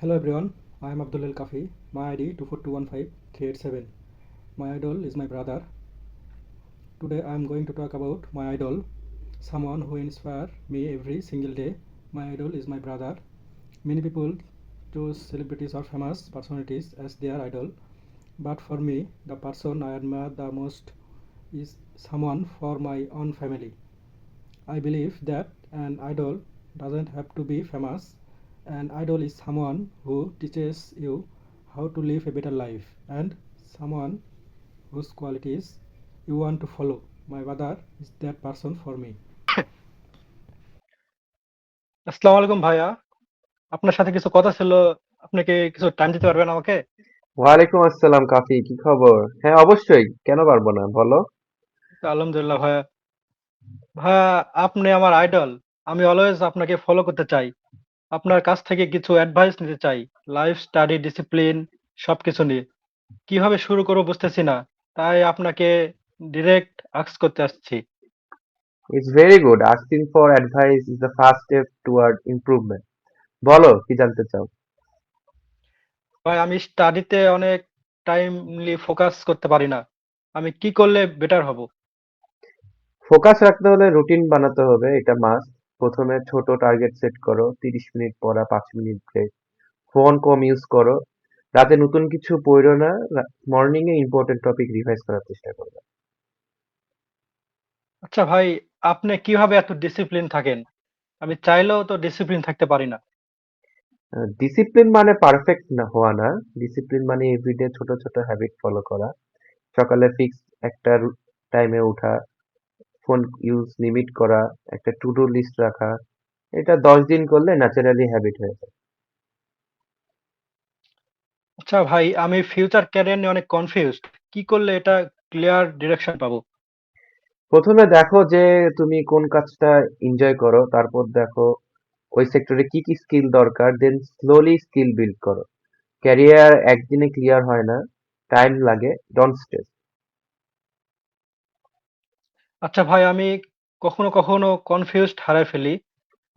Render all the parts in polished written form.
Hello everyone, I am Abdul El Kafi. My ID 24215-387. My idol is my brother. Today I am going to talk about my idol, someone who inspires me every single day. My idol is my brother. Many people choose celebrities or famous personalities as their idol, but for me, the person I admire the most is someone for my own family. I believe that an idol doesn't have to be famous. An idol is someone who teaches you how to live a better life and someone whose qualities you want to follow. My brother is that person for me. আসসালামু আলাইকুম ভাইয়া। আপনার সাথে কিছু কথা ছিল। আপনি কি কিছু টাইম দিতে পারবেন আমাকে? ওয়ালাইকুম আসসালাম কাফি, কি খবর? হ্যাঁ, অবশ্যই, কেন পারবো না, বলো। আলহামদুলিল্লাহ ভাইয়া। ভাইয়া, আপনি আমার আইডল। আমি অলওয়েজ আপনাকে ফলো করতে চাই। আপনার কাছ থেকে কিছু অ্যাডভাইস নিতে চাই। লাইফ, স্টাডি, ডিসিপ্লিন সবকিছু নিয়ে। কিভাবে শুরু করব বুঝতেছি না। তাই আপনাকে ডিরেক্ট আস্ক করতে আসছি। It's very good. Asking for advice is the first step toward improvement. বলো, কি জানতে চাও? ভাই, আমি স্টাডিতে অনেক টাইমলি ফোকাস করতে পারি না। আমি কি করলে বেটার হব? ফোকাস রাখতে হলে রুটিন বানাতে হবে, এটা মাস্ট। প্রথমে ছোট টার্গেট সেট করো, 30 মিনিট পড়া, 5 মিনিট ব্রেক। ফোন কম ইউজ করো। রাতে নতুন কিছু পড়ো না। মর্নিং এ ইম্পর্টেন্ট টপিক রিভাইজ করার চেষ্টা করো। আচ্ছা ভাই, আপনি কিভাবে এত ডিসিপ্লিন থাকেন? আমি চাইলেও তো ডিসিপ্লিন থাকতে পারি না। ডিসিপ্লিন মানে পারফেক্ট না হওয়া না। ডিসিপ্লিন মানে এভরিডে ছোট ছোট হ্যাবিট ফলো করা। সকালে ফিক্স একটা টাইমে ওঠা, ফোন ইউজ লিমিট করা, একটা টু ডু লিস্ট রাখা। এটা 10 দিন করলে ন্যাচারালি হ্যাবিট হয়ে যায়। আচ্ছা ভাই, আমি ফিউচার ক্যারিয়ার নিয়ে অনেক কনফিউজড। কি করলে এটা ক্লিয়ার ডিরেকশন পাবো? প্রথমে দেখো যে তুমি কোন কাজটা এনজয় করো, তারপর দেখো ওই সেক্টরে কি কি স্কিল দরকার, দেন স্লোলি স্কিল বিল্ড করো। ক্যারিয়ার একদিনে ক্লিয়ার হয় না, টাইম লাগে, ডোন্ট স্ট্রেস। আচ্ছা ভাই, আমি কখনো কনফিউজড হারায় ফেলি।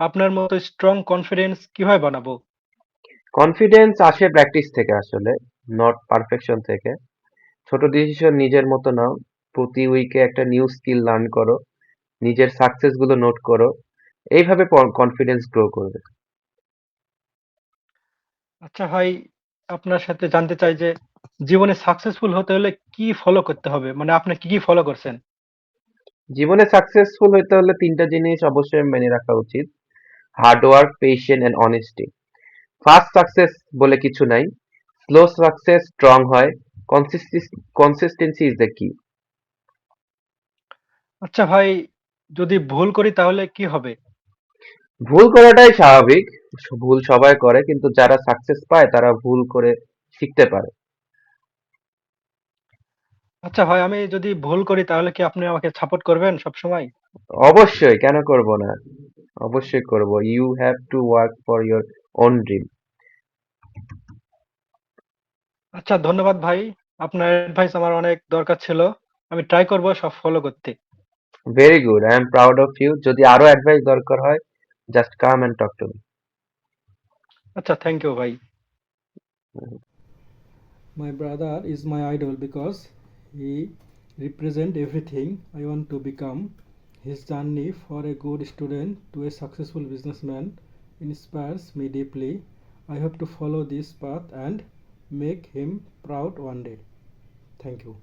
আপনার মতো স্ট্রং কনফিডেন্স কিভাবে বানাবো? কনফিডেন্স আসে প্র্যাকটিস থেকে আসলে, নট পারফেকশন থেকে। ছোট ডিসিশন নিজের মতো নাও। প্রতি উইকে একটা নিউ স্কিল লার্ন করো। নিজের সাকসেস গুলো নোট করো। এইভাবে কনফিডেন্স গ্রো করবে। আচ্ছা ভাই, আপনার সাথে জানতে চাই যে জীবনে সাকসেসফুল হতে হলে কি ফলো করতে হবে? মানে আপনি কি ফলো করছেন? জীবনে সাকসেসফুল হইতে হলে 3টা জিনিস অবশ্যই মেনে রাখা উচিত: hard work, patience and honesty. Fast success বলে কিছু নাই, স্লো সাকসেস স্ট্রং হয়। Consistency is the key. আচ্ছা ভাই, যদি ভুল করি তাহলে কি হবে? ভুল করাটাই স্বাভাবিক। ভুল সবাই করে, কিন্তু যারা সাকসেস পায় তারা ভুল করে শিখতে পারে। আচ্ছা ভাই, আমি যদি ভুল করি তাহলে কি আপনি আমাকে সাপোর্ট করবেন সবসময়? অবশ্যই, কেন করব না? অবশ্যই করব। You have to work for your own dream. আচ্ছা, ধন্যবাদ ভাই। আপনার অ্যাডভাইস আমার অনেক দরকার ছিল। আমি ট্রাই করব সব ফলো করতে। Very good, I am proud of you. যদি আরো অ্যাডভাইস দরকার হয়, just come and talk to me. আচ্ছা, থ্যাংক ইউ ভাই। My brother is my idol because he represents everything I want to become. His journey for a good student to a successful businessman inspires me deeply. I hope to follow this path and make him proud one day. Thank you.